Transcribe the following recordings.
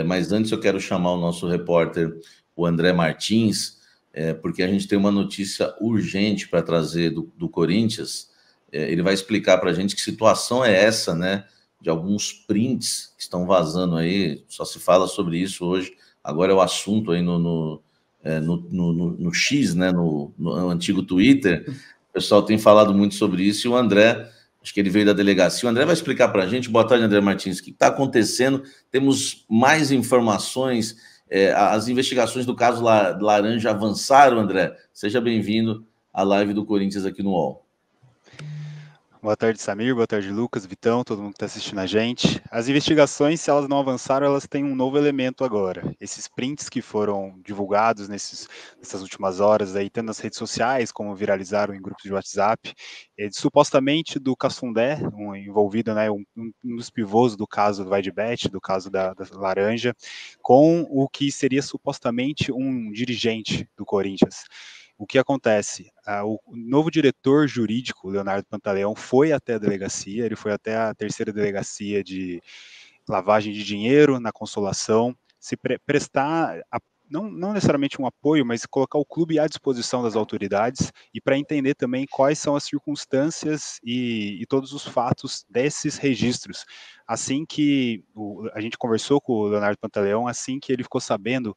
Mas antes eu quero chamar o nosso repórter, o André Martins, porque a gente tem uma notícia urgente para trazer do Corinthians. Ele vai explicar para a gente que situação é essa, né? De alguns prints que estão vazando aí, só se fala sobre isso hoje. Agora é o assunto aí no X, né? No antigo Twitter. O pessoal tem falado muito sobre isso e o André, acho que ele veio da delegacia. O André vai explicar para a gente. Boa tarde, André Martins. O que está acontecendo? Temos mais informações. As investigações do caso Laranja avançaram, André. Seja bem-vindo à live do Corinthians aqui no UOL. Boa tarde, Samir. Boa tarde, Lucas, Vitão, todo mundo que está assistindo a gente. As investigações, se elas não avançaram, elas têm um novo elemento agora. Esses prints que foram divulgados nessas últimas horas, aí, tanto nas redes sociais, como viralizaram em grupos de WhatsApp, supostamente do Cassundé, envolvido, né, um dos pivôs do caso do Vai de Bet, do caso da Laranja, com o que seria supostamente um dirigente do Corinthians. O que acontece? O novo diretor jurídico, Leonardo Pantaleão, foi até a delegacia, ele foi até a terceira delegacia de lavagem de dinheiro na Consolação, se prestar, não necessariamente um apoio, mas colocar o clube à disposição das autoridades e para entender também quais são as circunstâncias e todos os fatos desses registros. Assim que a gente conversou com o Leonardo Pantaleão, assim que ele ficou sabendo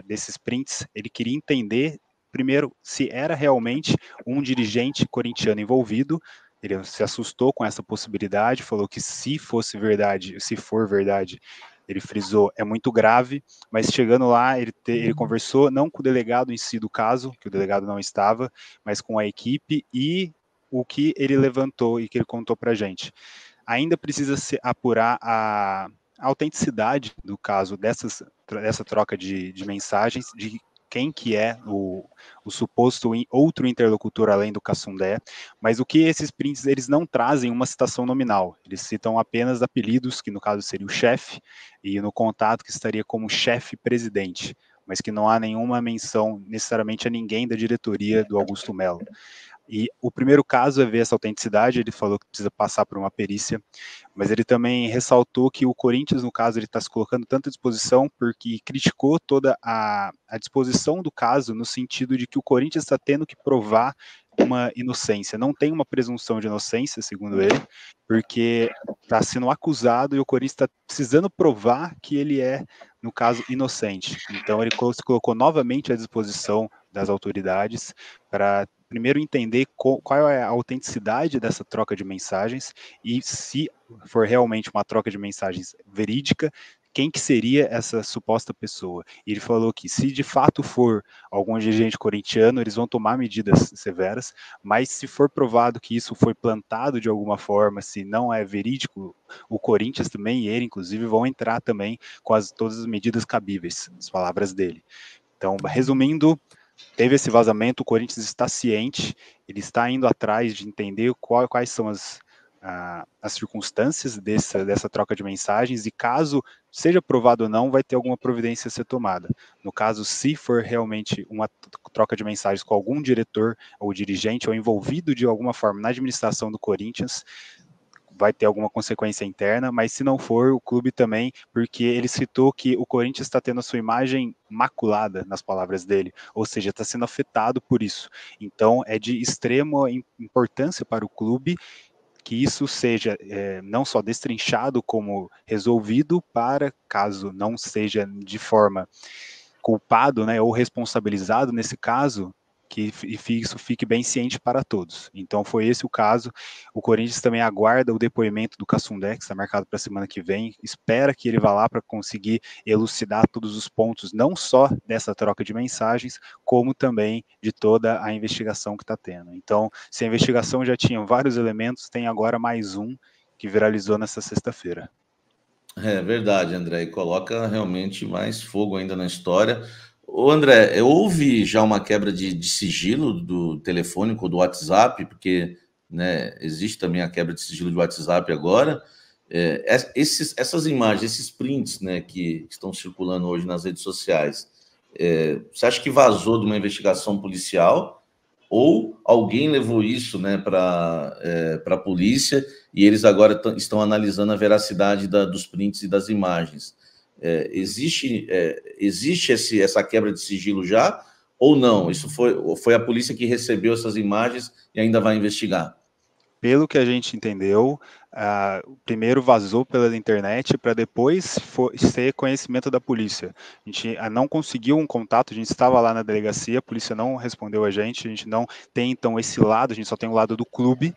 desses prints, ele queria entender primeiro, se era realmente um dirigente corintiano envolvido. Ele se assustou com essa possibilidade, falou que se fosse verdade, se for verdade, ele frisou, é muito grave, mas chegando lá, ele conversou não com o delegado em si do caso, que o delegado não estava, mas com a equipe e o que ele levantou e que ele contou para a gente. Ainda precisa se apurar a autenticidade do caso dessa troca de mensagens, de quem que é o suposto outro interlocutor além do Cassundé, mas o que esses prints, eles não trazem uma citação nominal, eles citam apenas apelidos, que no caso seria o chefe, e no contato que estaria como chefe-presidente, mas que não há nenhuma menção necessariamente a ninguém da diretoria do Augusto Melo. E o primeiro caso é ver essa autenticidade, ele falou que precisa passar por uma perícia, mas ele também ressaltou que o Corinthians, no caso, ele está se colocando tanto à disposição porque criticou toda a disposição do caso no sentido de que o Corinthians está tendo que provar uma inocência. Não tem uma presunção de inocência, segundo ele, porque está sendo acusado e o Corinthians está precisando provar que ele é, no caso, inocente. Então ele se colocou novamente à disposição das autoridades para primeiro entender qual é a autenticidade dessa troca de mensagens e se for realmente uma troca de mensagens verídica, quem que seria essa suposta pessoa. E ele falou que se de fato for algum dirigente corintiano, eles vão tomar medidas severas, mas se for provado que isso foi plantado de alguma forma, se não é verídico, o Corinthians também e ele, inclusive, vão entrar também com todas as medidas cabíveis, as palavras dele. Então, resumindo, teve esse vazamento, o Corinthians está ciente, ele está indo atrás de entender quais são as circunstâncias dessa troca de mensagens e caso seja provado ou não, vai ter alguma providência a ser tomada. No caso, se for realmente uma troca de mensagens com algum diretor ou dirigente ou envolvido de alguma forma na administração do Corinthians, vai ter alguma consequência interna, mas se não for, o clube também, porque ele citou que o Corinthians está tendo a sua imagem maculada, nas palavras dele, ou seja, está sendo afetado por isso. Então, é de extrema importância para o clube que isso seja não só destrinchado como resolvido, para caso não seja de forma culpado, né, ou responsabilizado nesse caso, que isso fique bem ciente para todos. Então foi esse o caso. O Corinthians também aguarda o depoimento do Cassundé, que está marcado para a semana que vem, espera que ele vá lá para conseguir elucidar todos os pontos, não só dessa troca de mensagens, como também de toda a investigação que está tendo. Então, se a investigação já tinha vários elementos, tem agora mais um que viralizou nessa sexta-feira. É verdade, André, e coloca realmente mais fogo ainda na história. Ô, André, houve já uma quebra de sigilo do telefônico, do WhatsApp, porque, né, existe também a quebra de sigilo do WhatsApp agora. Essas imagens, esses prints, né, que estão circulando hoje nas redes sociais, você acha que vazou de uma investigação policial ou alguém levou isso, né, para a polícia e eles agora estão analisando a veracidade dos prints e das imagens? Existe essa quebra de sigilo já ou não? Isso foi a polícia que recebeu essas imagens e ainda vai investigar? Pelo que a gente entendeu, primeiro vazou pela internet para depois ser conhecimento da polícia. A gente não conseguiu um contato, a gente estava lá na delegacia, a polícia não respondeu a gente não tem então esse lado, a gente só tem o lado do clube,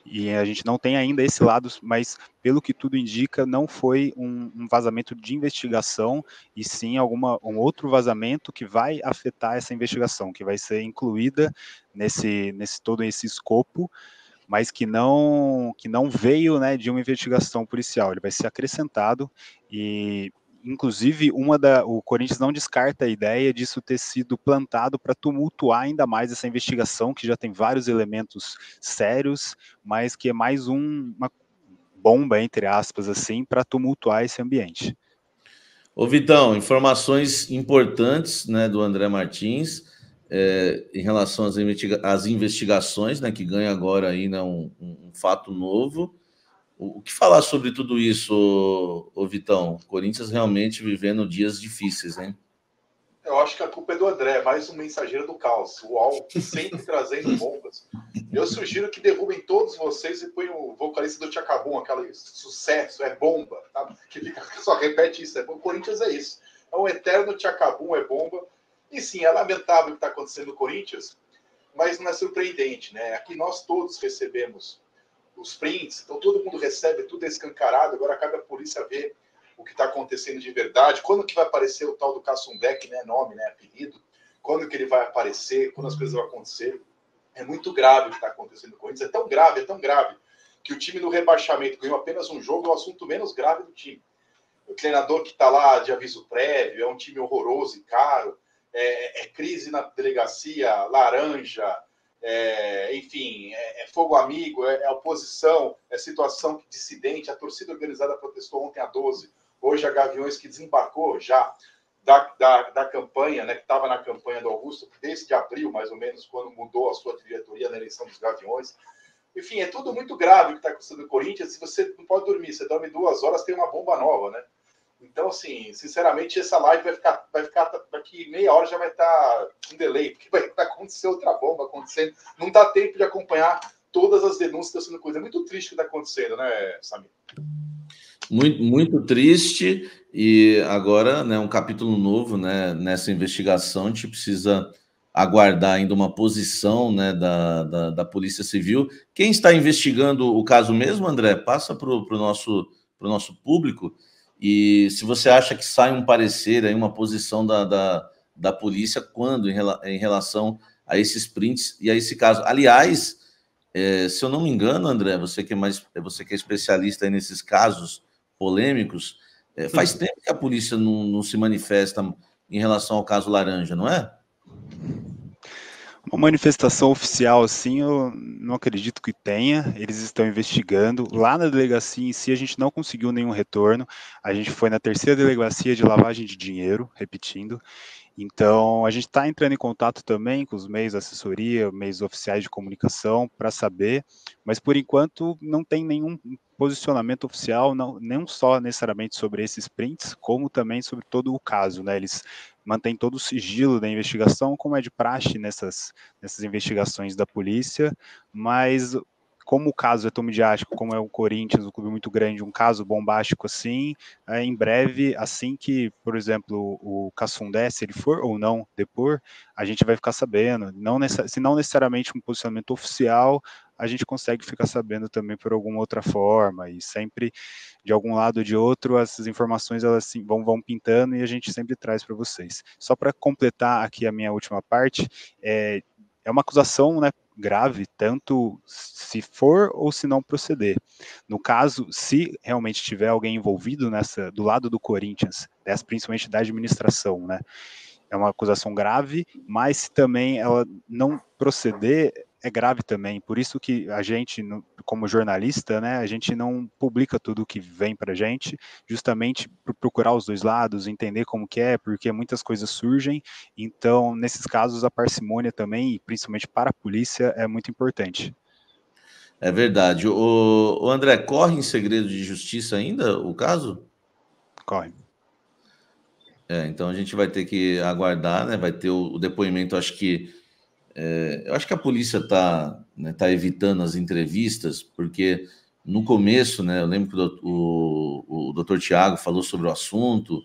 e a gente não tem ainda esse lado, mas pelo que tudo indica, não foi um vazamento de investigação, e sim um outro vazamento que vai afetar essa investigação, que vai ser incluída nesse todo esse escopo, mas que não veio, né, de uma investigação policial. Ele vai ser acrescentado e, inclusive, o Corinthians não descarta a ideia disso ter sido plantado para tumultuar ainda mais essa investigação, que já tem vários elementos sérios, mas que é mais uma bomba, entre aspas, assim, para tumultuar esse ambiente. Ô Vitão, informações importantes, né, do André Martins, em relação às investigações, né, que ganha agora aí, né, um fato novo. O que falar sobre tudo isso, ô Vitão? Corinthians realmente vivendo dias difíceis, hein? Eu acho que a culpa é do André, mais um mensageiro do caos. O UOL sempre trazendo bombas. Eu sugiro que derrubem todos vocês e põem o vocalista do Tchacabum, aquele sucesso, é bomba, tá? Que fica, só repete isso. O Corinthians é isso. É um eterno Tchacabum, é bomba. E sim, é lamentável o que está acontecendo no Corinthians, mas não é surpreendente, né? Aqui nós todos recebemos os prints, então todo mundo recebe, tudo é escancarado, agora cabe a polícia ver o que está acontecendo de verdade, quando que vai aparecer o tal do Kassunbeck, né, nome, né, apelido, quando que ele vai aparecer, quando as coisas vão acontecer. É muito grave o que está acontecendo com eles, é tão grave, que o time no rebaixamento ganhou apenas um jogo, é o assunto menos grave do time. O treinador que está lá de aviso prévio, é um time horroroso e caro, é crise na delegacia, laranja, enfim, fogo amigo, é oposição, é situação dissidente. A torcida organizada protestou ontem a 12, hoje a Gaviões, que desembarcou já da campanha, né, que estava na campanha do Augusto, desde abril, mais ou menos, quando mudou a sua diretoria na eleição dos Gaviões. Enfim, é tudo muito grave o que está acontecendo no Corinthians. Se você não pode dormir, você dorme 2 horas, tem uma bomba nova, né? Então, assim, sinceramente, essa live vai ficar daqui meia hora já vai estar um delay, porque vai acontecer outra bomba acontecendo. Não dá tempo de acompanhar todas as denúncias que estão sendo coisa. É muito triste o que está acontecendo, né, Samir? Muito, muito triste, e agora, né, um capítulo novo, né, nessa investigação. A gente precisa aguardar ainda uma posição, né, da Polícia Civil. Quem está investigando o caso mesmo, André? Passa para o nosso público. E se você acha que sai um parecer, aí uma posição da polícia, quando em relação a esses prints e a esse caso. Aliás, se eu não me engano, André, você que é especialista aí nesses casos polêmicos, faz tempo que a polícia não se manifesta em relação ao caso Laranja, não é? Uma manifestação oficial, assim, eu não acredito que tenha. Eles estão investigando. Lá na delegacia em si, a gente não conseguiu nenhum retorno. A gente foi na terceira delegacia de lavagem de dinheiro, repetindo. Então, a gente está entrando em contato também com os meios de assessoria, meios oficiais de comunicação, para saber, mas por enquanto não tem nenhum posicionamento oficial, não só necessariamente sobre esses prints, como também sobre todo o caso, né? Eles mantêm todo o sigilo da investigação, como é de praxe nessas investigações da polícia, mas como o caso é tão midiático, como é o Corinthians, um clube muito grande, um caso bombástico assim, em breve, assim que, por exemplo, o Cassundé, se ele for ou não depor, a gente vai ficar sabendo, se não necessariamente um posicionamento oficial, a gente consegue ficar sabendo também por alguma outra forma, e sempre, de algum lado ou de outro, essas informações elas assim, vão pintando e a gente sempre traz para vocês. Só para completar aqui a minha última parte, é uma acusação, né, grave, tanto se for ou se não proceder. No caso, se realmente tiver alguém envolvido do lado do Corinthians, principalmente da administração, né, é uma acusação grave, mas se também ela não proceder, é grave também. Por isso que a gente, como jornalista, né, a gente não publica tudo que vem para a gente, justamente por procurar os dois lados, entender como que é, porque muitas coisas surgem. Então, nesses casos, a parcimônia também, e principalmente para a polícia, é muito importante. É verdade. O André, corre em segredo de justiça ainda o caso? Corre. Então a gente vai ter que aguardar, né? Vai ter o depoimento, acho que eu acho que a polícia está, né, tá evitando as entrevistas, porque no começo, né, eu lembro que o doutor Tiago falou sobre o assunto,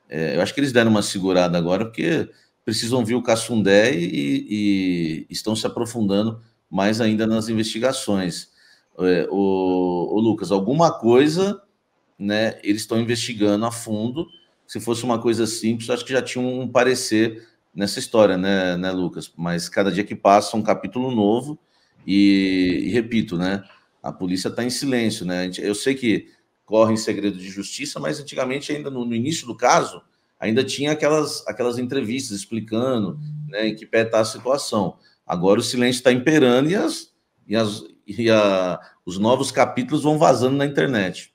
eu acho que eles deram uma segurada agora, porque precisam ver o Cassundé e estão se aprofundando mais ainda nas investigações. O Lucas, alguma coisa, né, eles estão investigando a fundo. Se fosse uma coisa simples, acho que já tinha um parecer nessa história, né, Lucas? Mas cada dia que passa, um capítulo novo, e repito, né, a polícia está em silêncio, né? Eu sei que corre em segredo de justiça, mas antigamente, ainda no início do caso, ainda tinha aquelas entrevistas explicando, né, em que pé está a situação. Agora o silêncio está imperando os novos capítulos vão vazando na internet.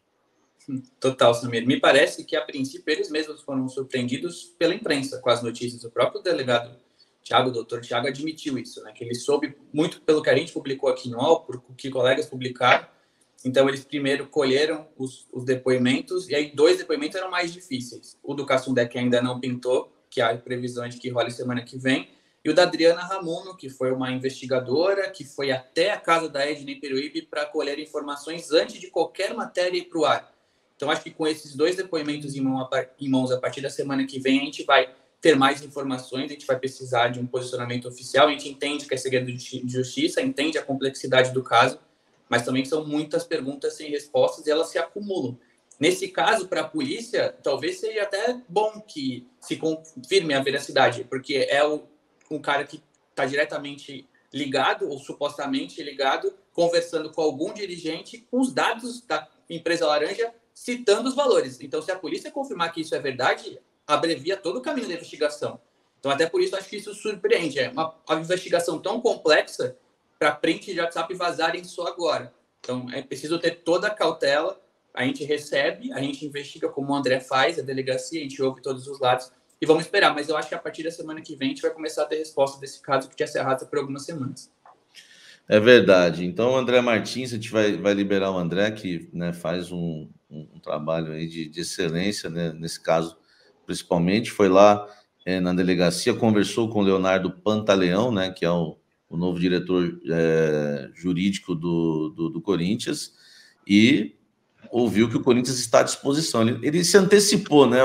Total, Samir. Me parece que, a princípio, eles mesmos foram surpreendidos pela imprensa com as notícias. O próprio delegado Tiago, o doutor Tiago, admitiu isso, né? Que ele soube muito pelo que a gente publicou aqui no UOL, por que colegas publicaram. Então, eles primeiro colheram os depoimentos, e aí 2 depoimentos eram mais difíceis. O do Cassundé, que ainda não pintou, que há previsão de que role semana que vem, e o da Adriana Ramuno, que foi uma investigadora, que foi até a casa da Ednei Peruíbe para colher informações antes de qualquer matéria ir para o ar. Então, acho que com esses 2 depoimentos em mãos a partir da semana que vem, a gente vai ter mais informações, a gente vai precisar de um posicionamento oficial, a gente entende que é segredo de justiça, entende a complexidade do caso, mas também são muitas perguntas sem respostas e elas se acumulam. Nesse caso, para a polícia, talvez seja até bom que se confirme a veracidade, porque é um cara que está diretamente ligado, ou supostamente ligado, conversando com algum dirigente com os dados da empresa laranja, citando os valores. Então, se a polícia confirmar que isso é verdade, abrevia todo o caminho da investigação. Então, até por isso, acho que isso surpreende. É uma investigação tão complexa para print de WhatsApp vazarem só agora. Então, é preciso ter toda a cautela. A gente recebe, a gente investiga como o André faz, a delegacia, a gente ouve todos os lados e vamos esperar. Mas eu acho que a partir da semana que vem a gente vai começar a ter resposta desse caso que já se arrasta por algumas semanas. É verdade. Então, o André Martins, a gente vai liberar o André, que, né, faz um trabalho aí de excelência, né, nesse caso, principalmente. Foi lá na delegacia, conversou com o Leonardo Pantaleão, né, que é o novo diretor jurídico do Corinthians, e ouviu que o Corinthians está à disposição. Ele se antecipou, né,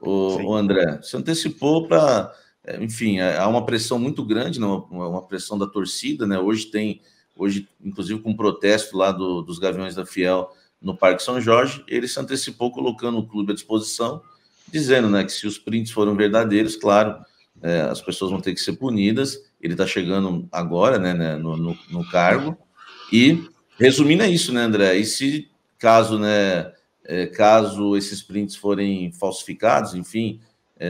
o André? Se antecipou para... Enfim, há uma pressão muito grande, né? Uma pressão da torcida, né? Hoje, inclusive, com um protesto lá dos Gaviões da Fiel no Parque São Jorge, ele se antecipou colocando o clube à disposição, dizendo, né, que se os prints foram verdadeiros, claro, as pessoas vão ter que ser punidas. Ele está chegando agora, né, no cargo. E, resumindo, é isso, né, André? E se caso esses prints forem falsificados, enfim,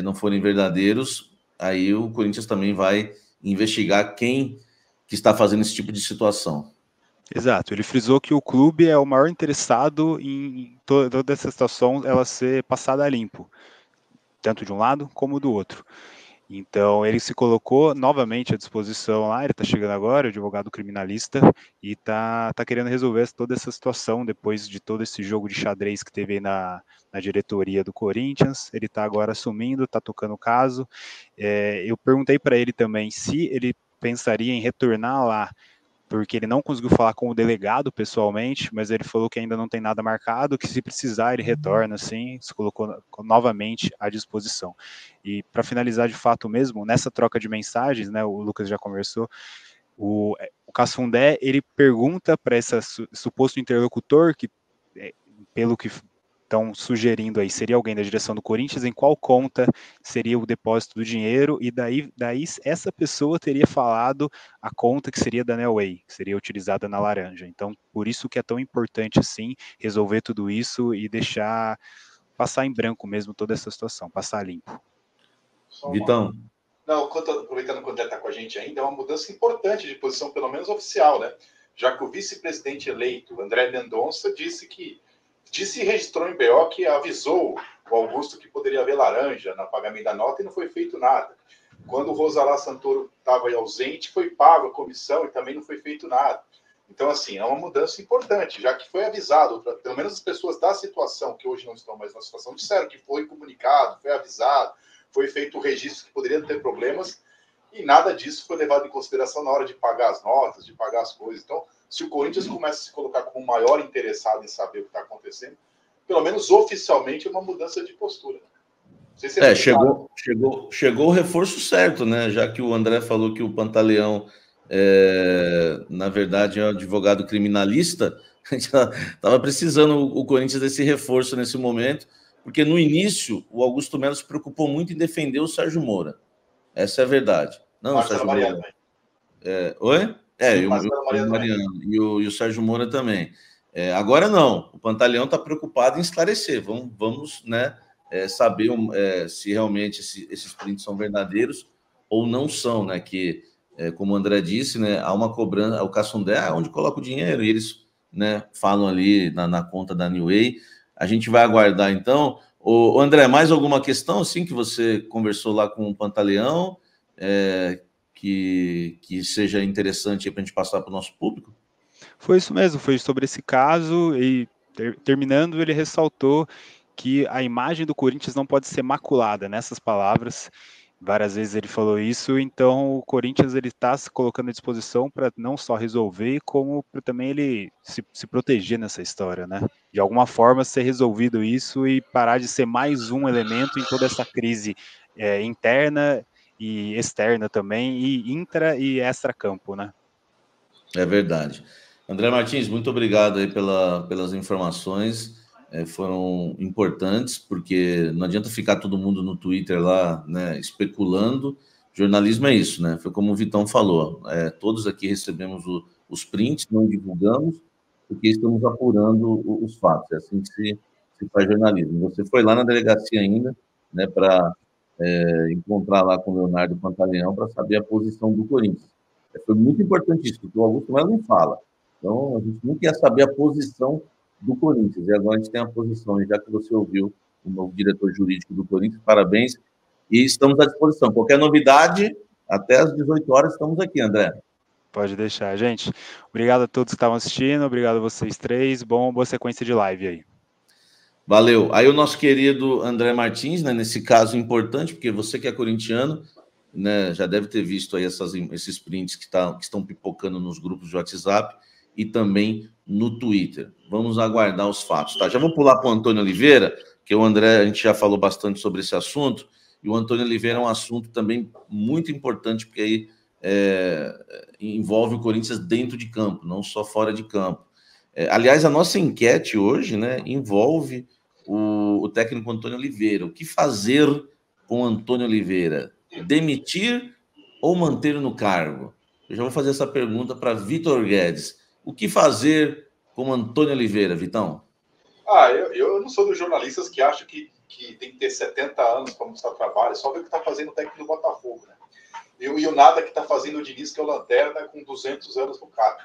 não forem verdadeiros, aí o Corinthians também vai investigar quem que está fazendo esse tipo de situação. Exato, ele frisou que o clube é o maior interessado em toda essa situação ela ser passada a limpo, tanto de um lado como do outro. Então, ele se colocou novamente à disposição lá, ele está chegando agora, o advogado criminalista, e está querendo resolver toda essa situação depois de todo esse jogo de xadrez que teve na diretoria do Corinthians. Ele está agora assumindo, está tocando o caso. Eu perguntei para ele também se ele pensaria em retornar lá, porque ele não conseguiu falar com o delegado pessoalmente, mas ele falou que ainda não tem nada marcado, que se precisar ele retorna, assim, se colocou novamente à disposição. E para finalizar de fato mesmo, nessa troca de mensagens, né, o Lucas já conversou, o Cassundé, ele pergunta para esse suposto interlocutor, que pelo que estão sugerindo aí, seria alguém da direção do Corinthians, em qual conta seria o depósito do dinheiro, e daí essa pessoa teria falado a conta que seria da Nelway, que seria utilizada na laranja. Então, por isso que é tão importante, assim, resolver tudo isso e deixar passar em branco mesmo toda essa situação, passar limpo. Vitão. Não, aproveitando que o André está com a gente ainda, é uma mudança importante de posição, pelo menos oficial, né? Já que o vice-presidente eleito, André Mendonça, disse e registrou em BO que avisou o Augusto que poderia haver laranja no pagamento da nota e não foi feito nada. Quando o Rosalá Santoro estava ausente, foi pago a comissão e também não foi feito nada. Então, assim, é uma mudança importante, já que foi avisado, pelo menos as pessoas da situação, que hoje não estão mais na situação, disseram que foi comunicado, foi avisado, foi feito o registro que poderia ter problemas, e nada disso foi levado em consideração na hora de pagar as notas, de pagar as coisas. Então, se o Corinthians começa a se colocar como o maior interessado em saber o que está acontecendo, pelo menos oficialmente é uma mudança de postura. Não sei se chegou o reforço certo, né? Já que o André falou que o Pantaleão, na verdade, é um advogado criminalista, a gente estava precisando o Corinthians desse reforço nesse momento, porque no início o Augusto Melo se preocupou muito em defender o Sérgio Moura. Essa é a verdade. Não, o Sérgio Moura. Oi? Sim, o Mariano. E o Sérgio Moura também. Agora não. O Pantaleão está preocupado em esclarecer. Vamos né, saber se realmente esses prints são verdadeiros ou não são, né? Que, como o André disse, né, há uma cobrança, o Cassundé, onde coloca o dinheiro, e eles, né, falam ali na conta da New Way. A gente vai aguardar, então. O André, mais alguma questão assim que você conversou lá com o Pantaleão que seja interessante para a gente passar para o nosso público? Foi isso mesmo, foi sobre esse caso e terminando ele ressaltou que a imagem do Corinthians não pode ser maculada, nessas palavras. Várias vezes ele falou isso, então o Corinthians ele está se colocando à disposição para não só resolver, como para também ele se proteger nessa história, né? De alguma forma ser resolvido isso e parar de ser mais um elemento em toda essa crise interna e externa também, e intra e extra-campo, né? É verdade. André Martins, muito obrigado aí pelas informações. Foram importantes, porque não adianta ficar todo mundo no Twitter lá, né, especulando. Jornalismo é isso, né? Foi como o Vitão falou. Todos aqui recebemos os prints, não divulgamos, porque estamos apurando os fatos. É assim que se faz jornalismo. Você foi lá na delegacia ainda, né, para encontrar lá com o Leonardo Pantaleão para saber a posição do Corinthians. Foi muito importante isso, porque o Augusto Melo não fala. Então, a gente não quer saber a posição do Corinthians. E agora a gente tem a posição, já que você ouviu o novo diretor jurídico do Corinthians, parabéns. E estamos à disposição. Qualquer novidade, até às 18 horas estamos aqui, André. Pode deixar, gente. Obrigado a todos que estavam assistindo, obrigado a vocês três. Boa sequência de live aí. Valeu. Aí o nosso querido André Martins, né, nesse caso importante, porque você que é corintiano, né, já deve ter visto aí esses prints que estão pipocando nos grupos de WhatsApp e também no Twitter. Vamos aguardar os fatos, tá? Já vou pular para o Antônio Oliveira, que o André, a gente já falou bastante sobre esse assunto, e o Antônio Oliveira é um assunto também muito importante, porque aí envolve o Corinthians dentro de campo, não só fora de campo. Aliás, a nossa enquete hoje, né, envolve o técnico Antônio Oliveira. O que fazer com Antônio Oliveira? Demitir ou manter no cargo? Eu já vou fazer essa pergunta para Vitor Guedes. O que fazer com Antônio Oliveira, Vitão? Eu não sou dos jornalistas que acham que tem que ter 70 anos para mostrar trabalho, só ver o que está fazendo o técnico do Botafogo, né? E o nada que está fazendo o Diniz, que é o Lanterna, com 200 anos no cargo.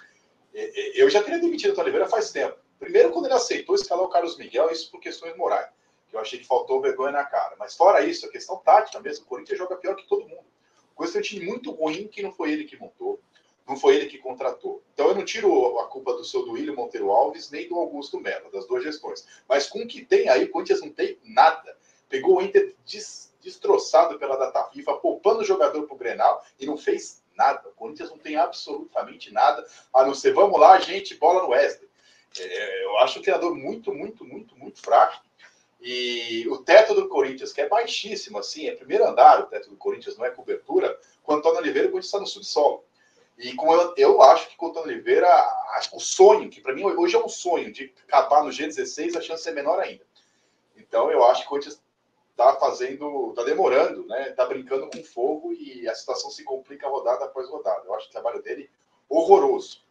Eu já teria demitido o Antônio Oliveira faz tempo. Primeiro, quando ele aceitou escalar o Carlos Miguel, isso por questões morais, que eu achei que faltou vergonha na cara. Mas fora isso, a questão tática mesmo, o Corinthians joga pior que todo mundo. O Corinthians tem um time muito ruim que não foi ele que montou, não foi ele que contratou. Então eu não tiro a culpa do seu Duílio Monteiro Alves nem do Augusto Melo, das duas gestões. Mas com o que tem aí, o Corinthians não tem nada. Pegou o Inter destroçado pela data FIFA, poupando o jogador para o Grenal e não fez nada. O Corinthians não tem absolutamente nada, a não ser, vamos lá, gente, bola no Wesley. Eu acho o treinador muito, muito, muito, muito fraco. E o teto do Corinthians, que é baixíssimo, assim, é primeiro andar, o teto do Corinthians não é cobertura, com o Antônio Oliveira, o Corinthians está no subsolo. E eu acho que com o Antônio Oliveira, o sonho, que para mim hoje é um sonho, de acabar no G16, a chance é menor ainda. Então eu acho que o Corinthians está demorando, né? Está brincando com fogo e a situação se complica rodada após rodada. Eu acho o trabalho dele horroroso.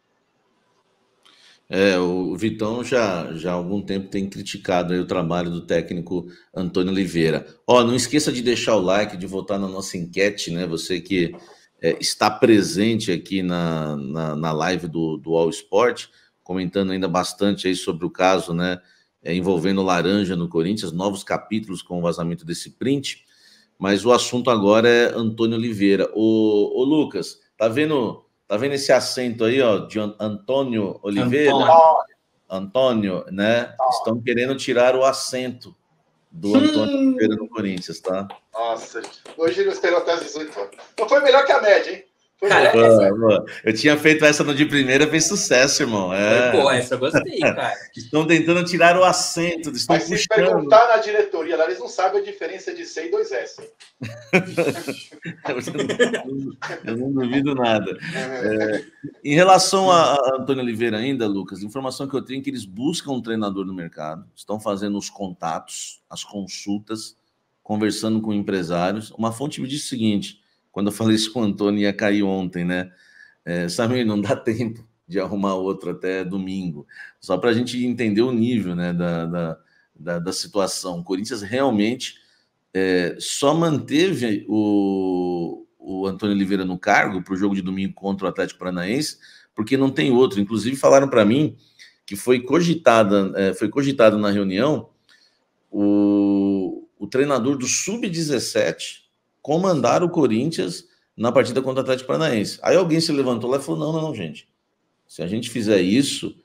O Vitão já há algum tempo tem criticado aí o trabalho do técnico Antônio Oliveira. Não esqueça de deixar o like, de votar na nossa enquete, né? Você que está presente aqui na live do All Sport, comentando ainda bastante aí sobre o caso, né? Envolvendo Laranja no Corinthians, novos capítulos com o vazamento desse print. Mas o assunto agora é Antônio Oliveira. Ô Lucas, tá vendo Tá vendo esse acento aí, ó, de Antônio Oliveira? Antônio, né? Estão querendo tirar o acento do Antônio Oliveira no Corinthians, tá? Nossa, hoje ele esperou até as 18 horas. Não foi melhor que a média, hein? Cara, eu tinha feito essa no de primeira, fez sucesso, irmão. Pô, essa eu gostei, cara. Estão tentando tirar o acento, estão Mas puxando. se perguntar na diretoria, lá eles não sabem a diferença de C e 2S. Eu não duvido nada. Em relação a Antônio Oliveira ainda, Lucas, a informação que eu tenho é que eles buscam um treinador no mercado, estão fazendo os contatos, as consultas, conversando com empresários. Uma fonte me disse o seguinte, quando eu falei isso com o Antônio, ia cair ontem, né? Samir, não dá tempo de arrumar outro até domingo. Só para a gente entender o nível, né, da situação. O Corinthians realmente só manteve o Antônio Oliveira no cargo para o jogo de domingo contra o Atlético Paranaense, porque não tem outro. Inclusive, falaram para mim que foi cogitado na reunião o treinador do Sub-17 comandar o Corinthians na partida contra o Atlético Paranaense. Aí alguém se levantou lá e falou, não, gente. Se a gente fizer isso,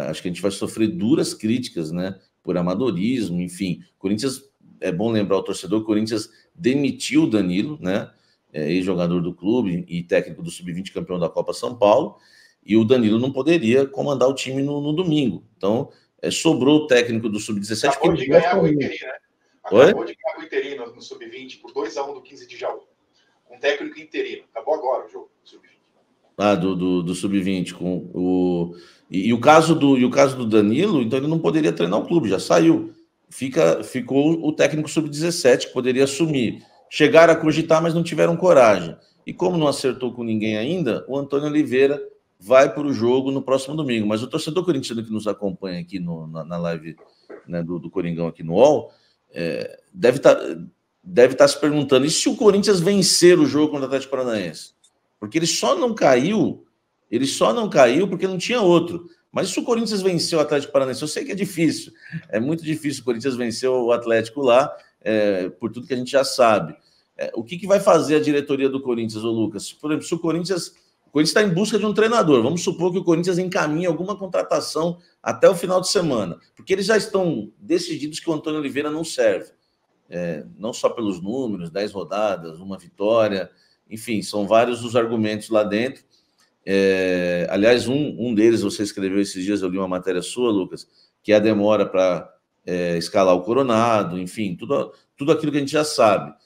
acho que a gente vai sofrer duras críticas, né? Por amadorismo, enfim. Corinthians, é bom lembrar ao torcedor, o Corinthians demitiu o Danilo, né? Ex-jogador do clube e técnico do Sub-20, campeão da Copa São Paulo, e o Danilo não poderia comandar o time no domingo. Então, sobrou o técnico do Sub-17. Acabou de ganhar o interino, né? Acabou de ganhar o interino no Sub-20 por 2-1 do 15 de Jaú. Um técnico interino. Acabou agora o jogo do Sub-20. Do Sub-20. E o caso do Danilo, então ele não poderia treinar o clube, já saiu. Ficou o técnico Sub-17, que poderia assumir. Chegaram a cogitar, mas não tiveram coragem. E como não acertou com ninguém ainda, o Antônio Oliveira vai para o jogo no próximo domingo. Mas o torcedor corintiano que nos acompanha aqui na live, né, do Coringão aqui no UOL, deve estar se perguntando, e se o Corinthians vencer o jogo contra o Atlético Paranaense? Porque ele só não caiu porque não tinha outro. Mas se o Corinthians venceu o Atlético Paranaense, eu sei que é difícil, é muito difícil o Corinthians vencer o Atlético lá, por tudo que a gente já sabe. O que vai fazer a diretoria do Corinthians, ô Lucas? Por exemplo, se o Corinthians está em busca de um treinador, vamos supor que o Corinthians encaminhe alguma contratação até o final de semana, porque eles já estão decididos que o Antônio Oliveira não serve. Não só pelos números, 10 rodadas, uma vitória, enfim, são vários os argumentos lá dentro. Aliás, um deles você escreveu esses dias, eu li uma matéria sua, Lucas, que é a demora para escalar o Coronado, enfim, tudo aquilo que a gente já sabe.